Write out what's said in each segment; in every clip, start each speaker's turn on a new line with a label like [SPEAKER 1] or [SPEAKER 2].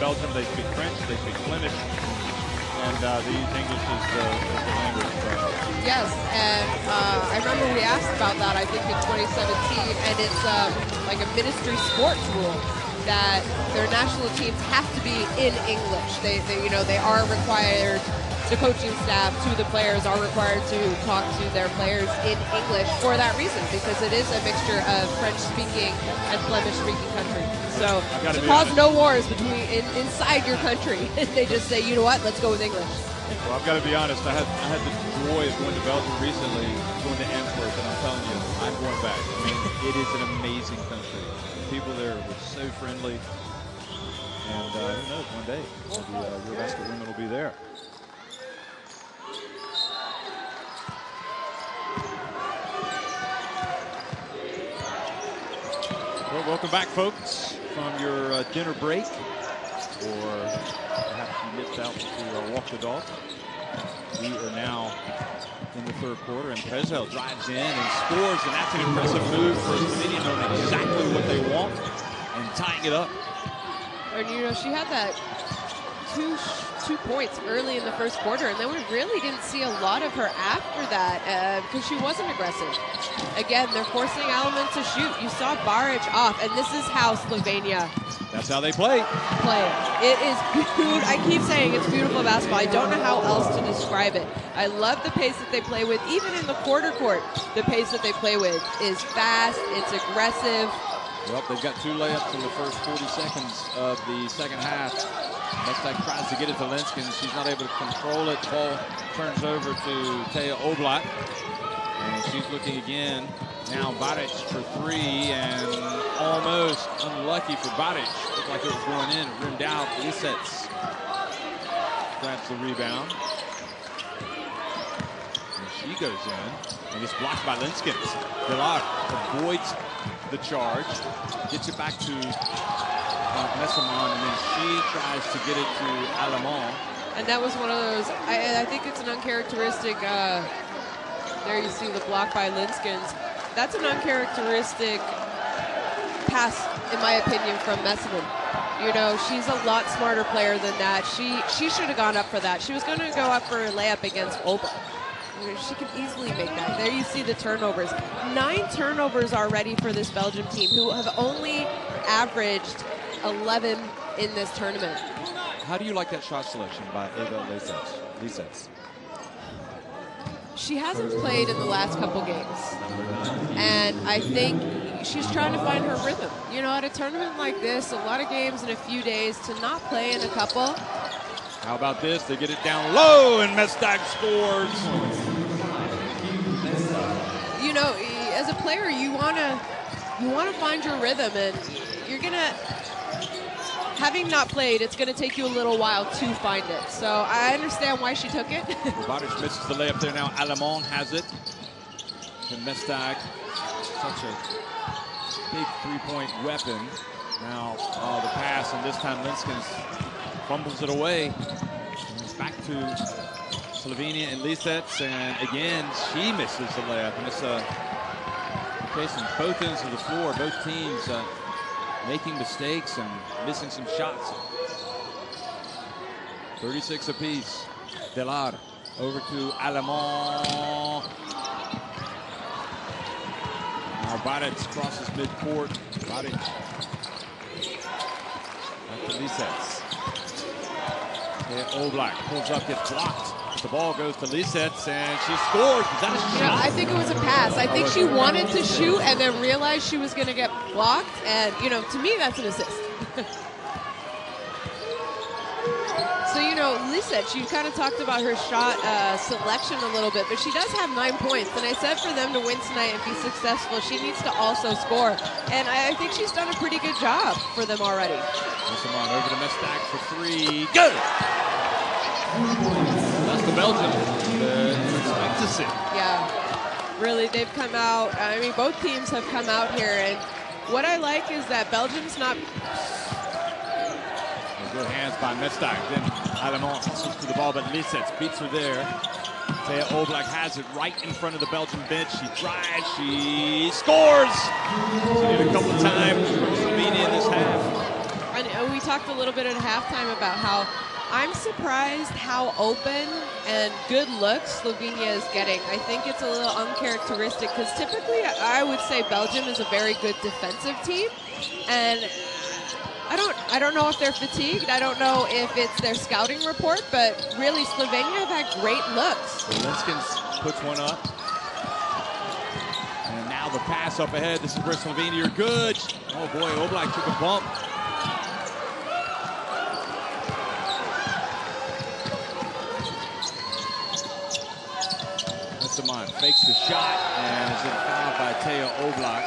[SPEAKER 1] Belgium, they speak French, they speak Flemish, and they use English as the language.
[SPEAKER 2] Yes, and I remember we asked about that, I think in 2017, and it's like a ministry sports rule that their national teams have to be in English. They are required, the coaching staff to the players are required to talk to their players in English for that reason, because it is a mixture of French-speaking and Flemish-speaking countries. So to cause no wars inside your country, they just say, you know what, let's go with English.
[SPEAKER 1] Well, I've got to be honest, I had the joy of going to Belgium recently, going to Antwerp, and I'm telling you, I'm going back. I mean, it is an amazing country. The people there were so friendly, and who knows, one day, your basket women will be there. Well, welcome back, folks, from your dinner break, or perhaps you nipped out to walk the dog. We are now in the third quarter, and Prezel drives in and scores, and that's an impressive move for Slovenia, knowing exactly what they want and tying it up.
[SPEAKER 2] And she had that two points early in the first quarter, and then we really didn't see a lot of her after that because she wasn't aggressive. Again, they're forcing Alaman to shoot. You saw Baric off, and this is how Slovenia.
[SPEAKER 1] That's how they play.
[SPEAKER 2] It is beautiful. I keep saying it's beautiful basketball. I don't know how else to describe it. I love the pace that they play with. Even in the quarter court, the pace that they play with is fast. It's aggressive.
[SPEAKER 1] Well, they've got 2 layups in the first 40 seconds of the second half. Mestak tries to get it to Linskin. She's not able to control it. The ball turns over to Taya Oblak. And she's looking again. Now Baric for 3, and almost unlucky for Baric. Looked like it was going in. It rimmed out. Lisets grabs the rebound. And she goes in. And gets blocked by Linskin. Delar avoids the charge. Gets it back to Messamon, and then she tries to get it to Alamon.
[SPEAKER 2] And that was one of those, I think it's an uncharacteristic, there you see the block by Linskins. That's an uncharacteristic pass, in my opinion, from Messamon. She's a lot smarter player than that. She should have gone up for that. She was going to go up for a layup against Oba. She could easily make that. There you see the turnovers. 9 turnovers already for this Belgium team, who have only averaged 11 in this tournament.
[SPEAKER 1] How do you like that shot selection by Eva Lisets?
[SPEAKER 2] She hasn't played in the last couple games, and I think she's trying to find her rhythm. At a tournament like this, a lot of games in a few days, to not play in a couple.
[SPEAKER 1] How about this? They get it down low, and Mestak scores.
[SPEAKER 2] As a player, you wanna find your rhythm, and you're gonna. Having not played, it's going to take you a little while to find it. So I understand why she took it.
[SPEAKER 1] Baric misses the layup there now. Alamon has it. And Mestak, such a big three-point weapon. Now the pass, and this time Linskins fumbles it away. And it's back to Slovenia and Lisets, and again, she misses the layup. And it's a case on both ends of the floor, both teams making mistakes and missing some shots. 36 apiece. Delar over to Alamon. Now Baric crosses midcourt. Baric back to Lisets. Oblak pulls up, gets blocked. The ball goes to Lisets, and she scores. Is that a shot?
[SPEAKER 2] I think it was a pass. I think she wanted to shoot and then realized she was going to get blocked. And, to me, that's an assist. So, Lisets, you kind of talked about her shot selection a little bit, but she does have 9 points. And I said for them to win tonight and be successful, she needs to also score. And I think she's done a pretty good job for them already.
[SPEAKER 1] Messamon over to Mestak for 3. Good! That's the Belgium you expect to see.
[SPEAKER 2] Yeah, really, they've come out. I mean, both teams have come out here, and what I like is that Belgium's not.
[SPEAKER 1] Good hands by Mestak. Then Alamon hustles to the ball, but Lisets beats her there. Taya Oblak has it right in front of the Belgian bench. She drives, she scores! She did a couple times for Slovenia in this half.
[SPEAKER 2] And we talked a little bit at halftime about how I'm surprised how open and good looks Slovenia is getting. I think it's a little uncharacteristic because typically I would say Belgium is a very good defensive team, and I don't know if they're fatigued. I don't know if it's their scouting report, but really Slovenia have had great looks.
[SPEAKER 1] Linskens puts one up. And now the pass up ahead. This is where Slovenia are good. Oh boy, Oblak took a bump. Esteban fakes the shot and is fouled by Teo Oblak.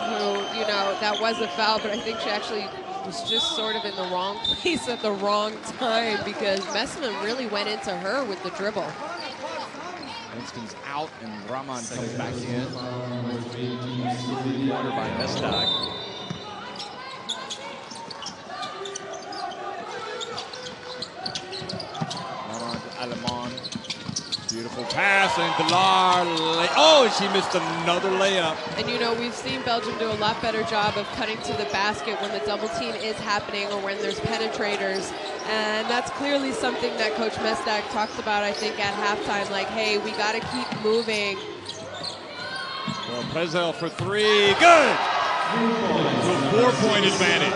[SPEAKER 2] Who, you know, that was a foul, but I think she actually was just sort of in the wrong place at the wrong time because Messman really went into her with the dribble.
[SPEAKER 1] Linskens out and Rahman comes back in. Corner by Mestag. Rahman to Alemán. Beautiful pass, and Delar, oh, she missed another layup.
[SPEAKER 2] And you know, we've seen Belgium do a lot better job of cutting to the basket when the double team is happening or when there's penetrators. And that's clearly something that Coach Mestag talked about, I think, at halftime, like, hey, we got to keep moving.
[SPEAKER 1] Well, Prezel for three, good! To a 4-point advantage.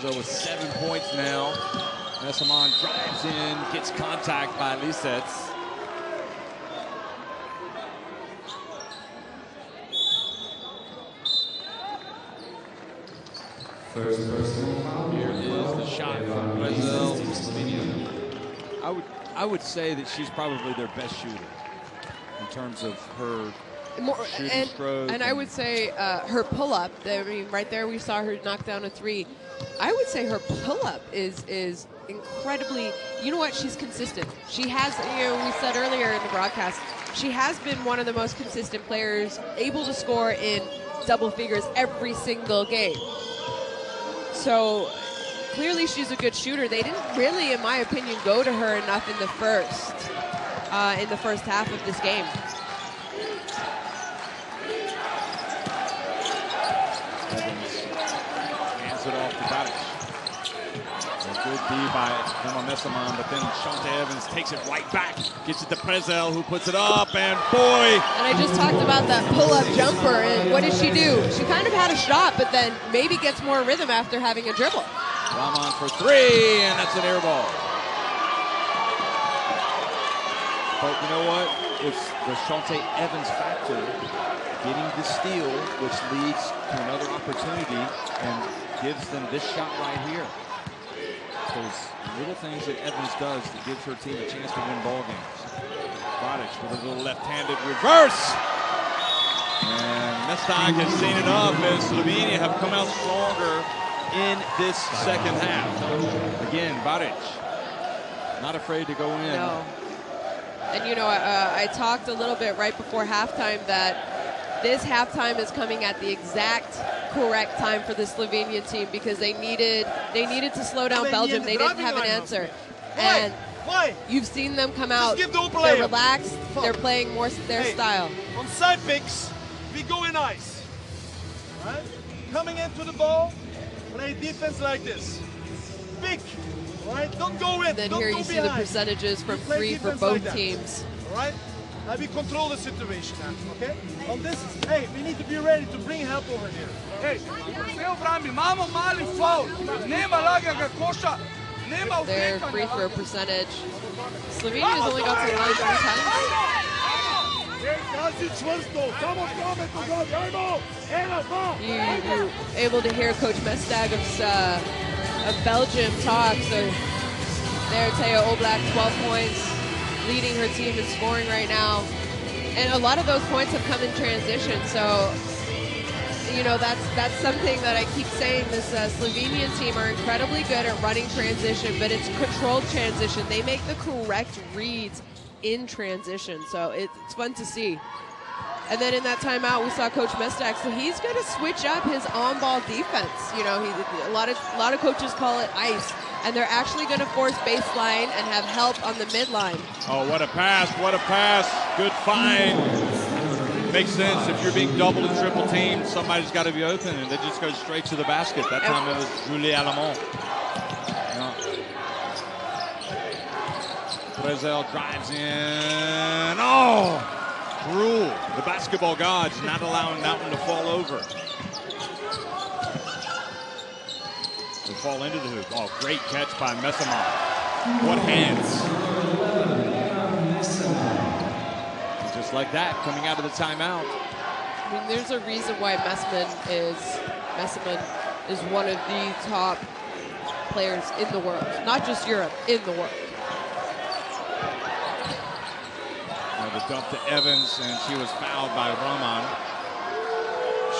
[SPEAKER 1] With 7 points now. Messaman drives in, gets contact by Lisets.
[SPEAKER 3] First personal foul.
[SPEAKER 1] Here is the shot from Brazil. I would say that she's probably their best shooter in terms of her shooting stroke.
[SPEAKER 2] And I would say her pull-up, I mean, right there we saw her knock down a three. I would say her pull-up is incredibly, you know what, she's consistent. She has, you know, we said earlier in the broadcast, she has been one of the most consistent players, able to score in double figures every single game. So clearly she's a good shooter. They didn't really, in my opinion, go to her enough in the first half of this game.
[SPEAKER 1] It off to Badic. A good D by Emma Messaman, but then Shante Evans takes it right back. Gets it to Prezel, who puts it up, and boy!
[SPEAKER 2] And I just talked about that pull-up jumper, and what did she do? She kind of had a shot, but then maybe gets more rhythm after having a dribble.
[SPEAKER 1] Rahman for three, and that's an air ball. But you know what? It's the Shante Evans factor, getting the steal, which leads to another opportunity, and gives them this shot right here. Those little things that Evans does that gives her team a chance to win ball games. Badic with a little left-handed reverse. And Mestag has seen enough as Slovenia have come out stronger in this second half. Again, Badic not afraid to go in.
[SPEAKER 2] No. And you know, I talked a little bit right before halftime that this halftime is coming at the exact correct time for the Slovenian team because they needed to slow down Belgium. They didn't have an answer. And you've seen them come out. They're relaxed. They're playing more their style.
[SPEAKER 4] On side picks, we go in ice. Right? Coming into the ball, play defense like this. Pick. Right? Don't go in.
[SPEAKER 2] Then
[SPEAKER 4] don't
[SPEAKER 2] here
[SPEAKER 4] go
[SPEAKER 2] you see
[SPEAKER 4] behind.
[SPEAKER 2] the percentages from three for both
[SPEAKER 4] like
[SPEAKER 2] teams.
[SPEAKER 4] All right? Now we control the situation now, okay? On this, hey, we need to be ready to bring help over here. Hey,
[SPEAKER 2] Their free throw percentage. Slovenia's only got to the line 3 times. You're able to hear Coach Mestag of Belgium talk. So there, Teo Oblak, 12 points, leading her team in scoring right now. And a lot of those points have come in transition. So, you know, that's something that I keep saying. This Slovenian team are incredibly good at running transition, but it's controlled transition. They make the correct reads in transition. So it's fun to see. And then in that timeout, we saw Coach Mestak, so he's going to switch up his on-ball defense. You know, a lot of coaches call it ice, and they're actually going to force baseline and have help on the midline.
[SPEAKER 1] Oh, what a pass, what a pass. Good find. Makes sense. If you're being double and triple teamed, somebody's got to be open, and they just go straight to the basket. That time it was Julie Alamont. Brezel drives in. Oh! Rule, the basketball gods not allowing that one to fall over. They fall into the hoop. Oh, great catch by Messaman. What hands. Just like that, coming out of the timeout.
[SPEAKER 2] I mean, there's a reason why Messaman is one of the top players in the world. Not just Europe, in the world.
[SPEAKER 1] The dump to Evans, and she was fouled by Roman.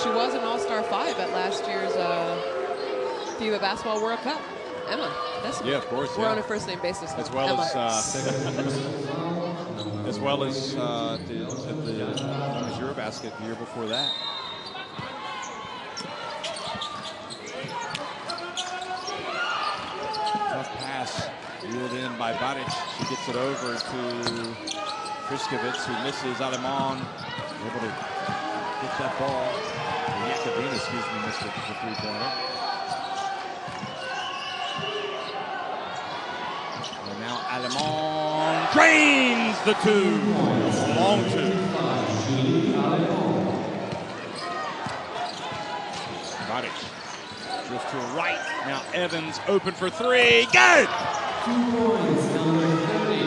[SPEAKER 2] She was an All-Star 5 at last year's FIBA Basketball World Cup. Emma.
[SPEAKER 1] Yeah, of course.
[SPEAKER 2] We're on a first-name basis.
[SPEAKER 1] As well
[SPEAKER 2] Emma.
[SPEAKER 1] as well as the Eurobasket the year before that. Tough pass, wheeled in by Baric. She gets it over to Priskovitz, who misses. Alemán able to get that ball. Yakabina, missed it for the three-pointer. And now Alemán drains the two. Long two. Baric drifts to a right. Now Evans open for three. Good!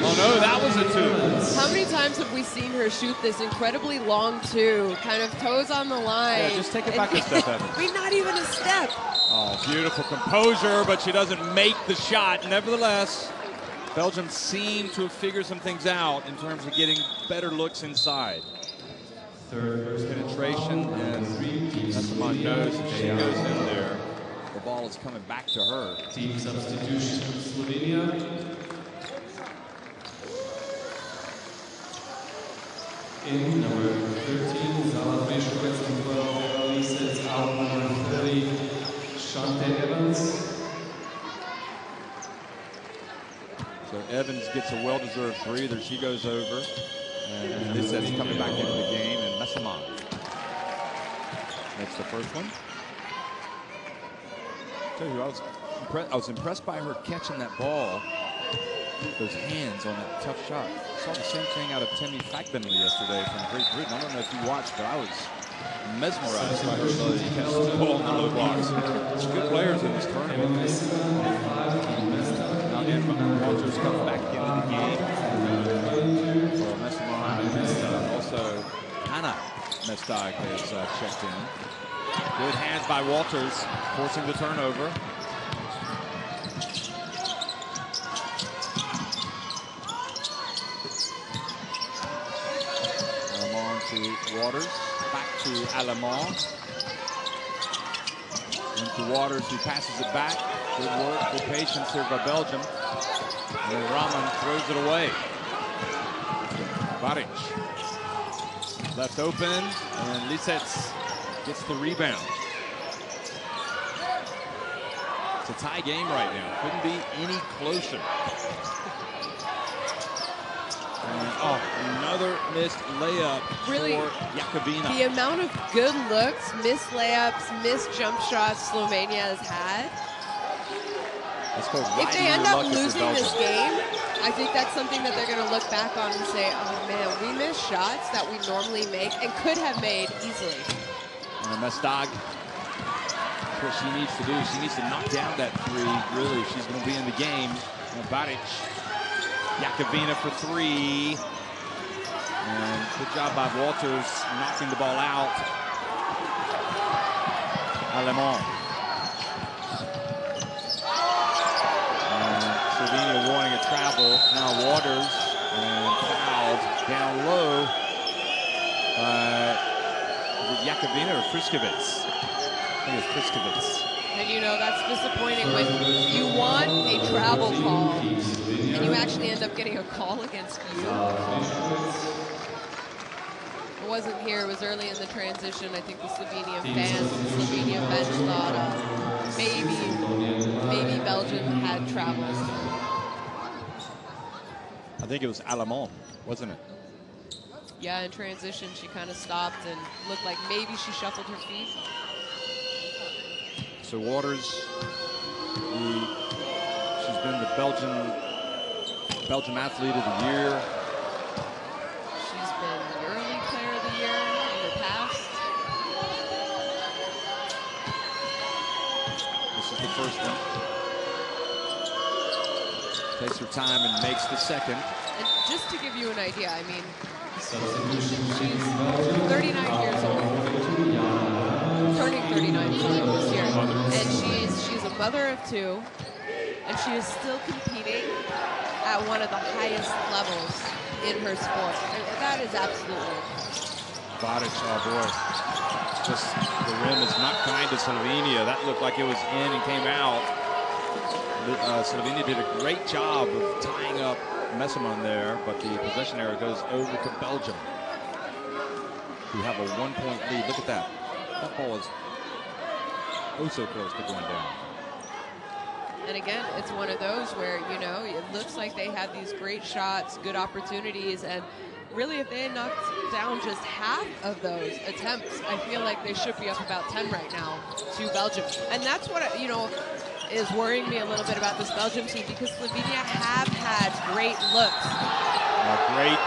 [SPEAKER 1] Oh no, that was a two.
[SPEAKER 2] How many times have we seen her shoot this incredibly long two, kind of toes on the line?
[SPEAKER 1] Yeah, just take it back a step, Evans.
[SPEAKER 2] I mean, not even a step.
[SPEAKER 1] Oh, beautiful composure, but she doesn't make the shot. Nevertheless, Belgium seemed to have figured some things out in terms of getting better looks inside. First penetration, and Messaman knows if she goes in there, the ball is coming back to her.
[SPEAKER 3] Team substitution, Slovenia. In number 13, Zala Bishkovets, and 12, Lisets out. Number 30, Shante Evans.
[SPEAKER 1] So Evans gets a well-deserved breather. She goes over, and Lisets coming back into the game, and Messaman. That's the first one. Tell you, I was impressed by her catching that ball. Those hands on that tough shot. I saw the same thing out of Temi Fakbenley yesterday from Great Britain. I don't know if you watched, but I was mesmerized by her ability to catch the ball in the low blocks. There's good players in this tournament. Now again, Walters comes back into the game. So Messaman and also Hannah Mestag has checked in. Good hands by Walters, forcing the turnover. Waters, back to Alemán. Into Waters, who passes it back. Good work, good patience here by Belgium. And then Rahman throws it away. Baric left open, and Lisets gets the rebound. It's a tie game right now. Couldn't be any closer. Oh, another missed layup
[SPEAKER 2] really,
[SPEAKER 1] for Jakobina.
[SPEAKER 2] The amount of good looks, missed layups, missed jump shots Slovenia has had.
[SPEAKER 1] Let's go right.
[SPEAKER 2] If they end up losing this game, I think that's something that they're going to look back on and say, oh man, we missed shots that we normally make and could have made easily.
[SPEAKER 1] And Mestag, what she needs to do, she needs to knock down that three, really, if she's going to be in the game. And Baric. Jakobina for three. And good job by Walters knocking the ball out. Alemán. Slovenia warning a travel. Now Waters, and fouled down low by Jakobina or Priskovitz? I think it's Priskovitz.
[SPEAKER 2] And you know, that's disappointing when you want a travel call and you actually end up getting a call against you. I wasn't here. It was early in the transition. I think the Slovenian fans, the Slovenian bench thought maybe Belgium had traveled.
[SPEAKER 1] I think it was Allemand, wasn't it?
[SPEAKER 2] Yeah, in transition, she kind of stopped and looked like maybe she shuffled her feet.
[SPEAKER 1] So Waters, she's been the Belgian Athlete of the Year.
[SPEAKER 2] She's been Early Player of the Year in the past.
[SPEAKER 1] This is the first one. Takes her time and makes the second.
[SPEAKER 2] And just to give you an idea, I mean,
[SPEAKER 3] Substitution
[SPEAKER 2] she's 39 years old, turning 39 this year, and she's a mother of two, and she is still competing at one of the highest levels in her sport. That is absolutely.
[SPEAKER 1] Bodic, oh boy. Just the rim is not kind to Slovenia. That looked like it was in and came out. Slovenia did a great job of tying up Messamon there, but the possession error goes over to Belgium, who have a 1-point lead. Look at that. That ball is oh so close to going down.
[SPEAKER 2] And again, it's one of those where, you know, it looks like they had these great shots, good opportunities, and really if they had knocked down just half of those attempts, I feel like they should be up about 10 right now to Belgium. And that's what, you know, is worrying me a little bit about this Belgium team, because Slovenia have had great looks.
[SPEAKER 1] Great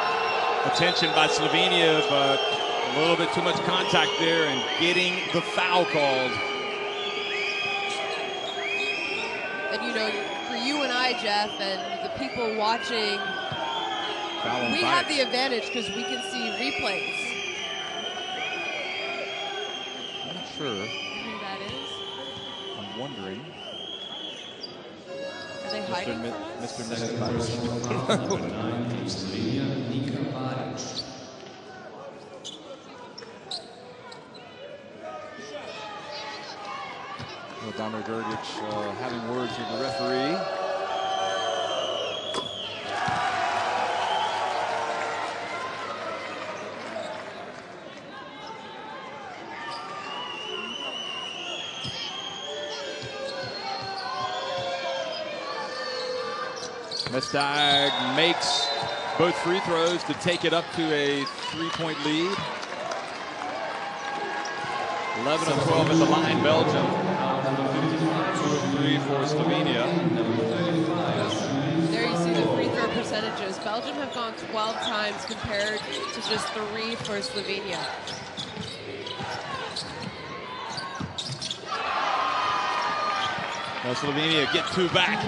[SPEAKER 1] attention by Slovenia, but a little bit too much contact there and getting the foul called.
[SPEAKER 2] And you know, for you and I, Jeff, and the people watching, we have the advantage because we can see replays.
[SPEAKER 1] I'm not sure.
[SPEAKER 2] Who that is?
[SPEAKER 1] I'm wondering.
[SPEAKER 2] Are they hiding from us?
[SPEAKER 1] Mr. Nestor. Damir Grgic having words with the referee. Mestag makes both free throws to take it up to a 3-point lead. 11 of 12 at the line, Belgium. 2 of 3 for Slovenia.
[SPEAKER 2] There you see the free throw percentages. Belgium have gone 12 times compared to just 3 for Slovenia.
[SPEAKER 1] Now Slovenia get 2 back.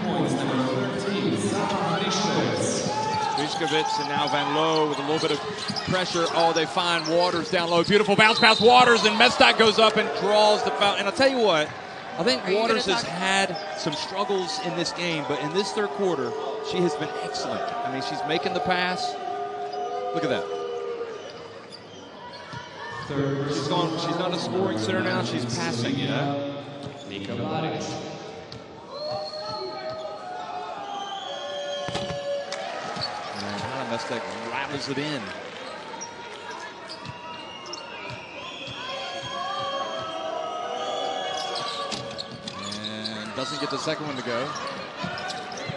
[SPEAKER 1] Viškovic and now Van Loo with a little bit of pressure. Oh, they find Waters down low. Beautiful bounce pass, Waters, and Mestag goes up and draws the foul. And I'll tell you what, I think Waters has had some struggles in this game, but in this third quarter, she has been excellent. I mean, she's making the pass. Look at that. She's not a scoring center now, she's passing, you know? Mestag rattles it in. And doesn't get the second one to go.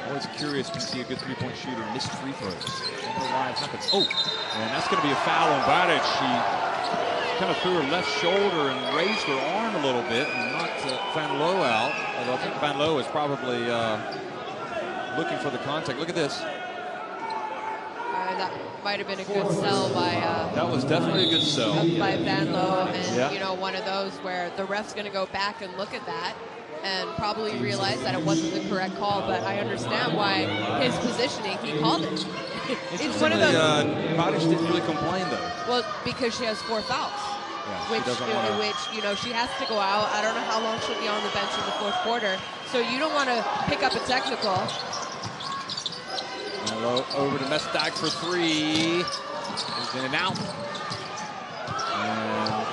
[SPEAKER 1] Always curious when you see a good three-point shooter miss free throws. I don't know why it happens. Oh, and that's going to be a foul on Badic. She kind of threw her left shoulder and raised her arm a little bit and knocked Van Loo out. Although I think Van Loo is probably looking for the contact. Look at this.
[SPEAKER 2] That might have been a good sell by.
[SPEAKER 1] That was definitely a good sell
[SPEAKER 2] by Van Loo, and you know, one of those where the ref's going to go back and look at that and probably realize that it wasn't the correct call. But I understand why his positioning, he called it. It's one of those.
[SPEAKER 1] Badic didn't really complain though.
[SPEAKER 2] Well, because she has 4 fouls.
[SPEAKER 1] Yeah,
[SPEAKER 2] which you know, she has to go out. I don't know how long she'll be on the bench in the 4th quarter. So you don't want to pick up a technical.
[SPEAKER 1] Over to Mestag for 3. He's in and out. And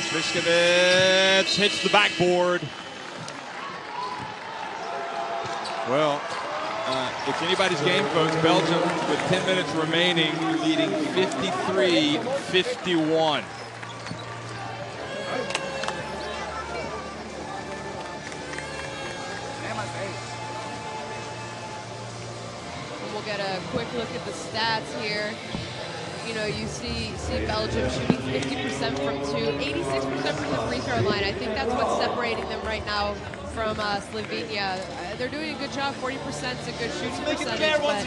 [SPEAKER 1] Viškovic hits the backboard. Well, It's anybody's game, folks. Belgium, with 10 minutes remaining, leading 53-51.
[SPEAKER 2] We'll get a quick look at the stats here. You know, you see Belgium shooting 50% from two, 86% from the free throw line. I think that's what's separating them right now from Slovenia. They're doing a good job. 40% is a good shooting percentage, but